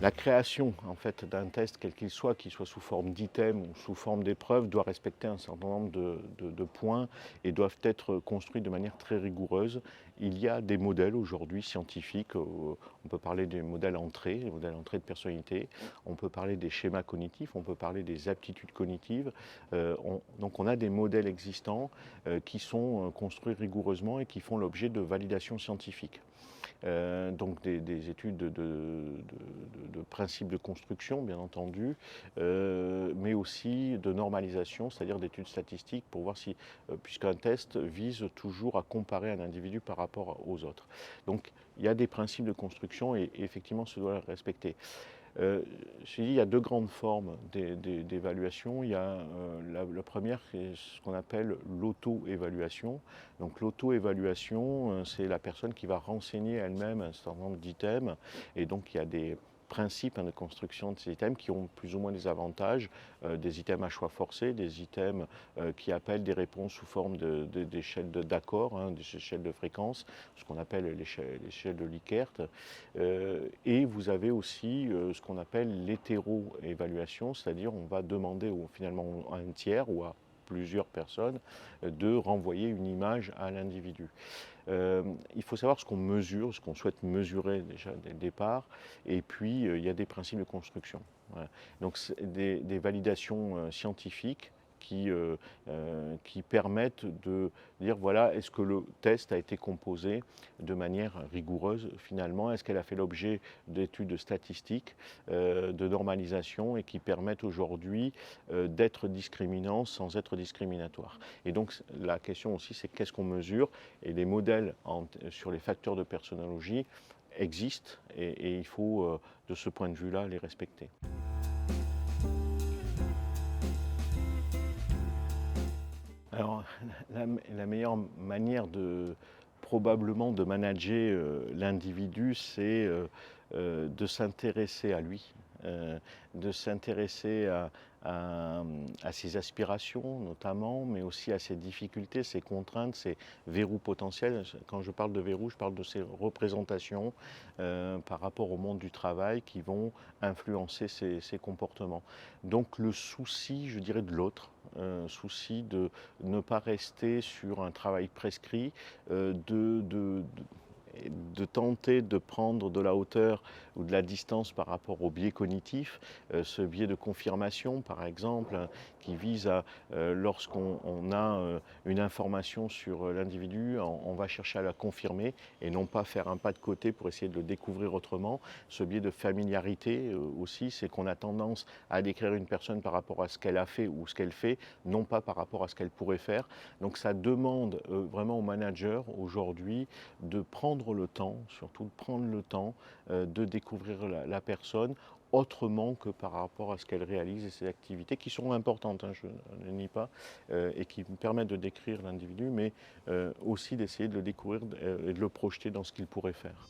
La création en fait, d'un test, quel qu'il soit sous forme d'item ou sous forme d'épreuve, doit respecter un certain nombre de points et doivent être construits de manière très rigoureuse. Il y a des modèles aujourd'hui scientifiques, on peut parler des modèles entrées, les modèles entrées de personnalité, on peut parler des schémas cognitifs, on peut parler des aptitudes cognitives. Donc on a des modèles existants qui sont construits rigoureusement et qui font l'objet de validations scientifiques. Donc des études de principes de construction, bien entendu, mais aussi de normalisation, c'est-à-dire d'études statistiques pour voir si, puisqu'un test vise toujours à comparer un individu par rapport aux autres. Donc il y a des principes de construction et effectivement, se doit respecter. Je dis, il y a deux grandes formes d'évaluation. Il y a la première, c'est ce qu'on appelle l'auto-évaluation. Donc l'auto-évaluation, c'est la personne qui va renseigner elle-même un certain nombre d'items. Et donc il y a des principes de construction de ces items qui ont plus ou moins des avantages, des items à choix forcé, des items qui appellent des réponses sous forme d'échelles d'accord, des échelles de fréquence, ce qu'on appelle l'échelle de Likert. Et vous avez aussi ce qu'on appelle l'hétéro-évaluation, c'est-à-dire on va demander finalement à un tiers ou à plusieurs personnes de renvoyer une image à l'individu. Il faut savoir ce qu'on mesure, ce qu'on souhaite mesurer déjà dès le départ, et puis il y a des principes de construction. Voilà. Donc des validations scientifiques qui permettent de dire voilà, est-ce que le test a été composé de manière rigoureuse finalement, est-ce qu'elle a fait l'objet d'études statistiques, de normalisation et qui permettent aujourd'hui d'être discriminants sans être discriminatoires. Et donc la question aussi c'est qu'est-ce qu'on mesure et les modèles sur les facteurs de personnologie existent et il faut de ce point de vue-là les respecter. Alors, la meilleure manière probablement de manager l'individu, c'est de s'intéresser à lui, de s'intéresser à ses aspirations notamment, mais aussi à ses difficultés, ses contraintes, ses verrous potentiels. Quand je parle de verrous, je parle de ces représentations par rapport au monde du travail qui vont influencer ses comportements. Donc le souci, je dirais, de l'autre, souci de ne pas rester sur un travail prescrit, de tenter de prendre de la hauteur ou de la distance par rapport au biais cognitif, ce biais de confirmation par exemple, qui vise à, lorsqu'on a une information sur l'individu, on va chercher à la confirmer et non pas faire un pas de côté pour essayer de le découvrir autrement. Ce biais de familiarité aussi, c'est qu'on a tendance à décrire une personne par rapport à ce qu'elle a fait ou ce qu'elle fait, non pas par rapport à ce qu'elle pourrait faire. Donc ça demande vraiment aux managers aujourd'hui de prendre le temps, surtout de prendre le temps de découvrir la personne autrement que par rapport à ce qu'elle réalise et ses activités qui sont importantes, je ne le nie pas, et qui permettent de décrire l'individu, mais aussi d'essayer de le découvrir et de le projeter dans ce qu'il pourrait faire.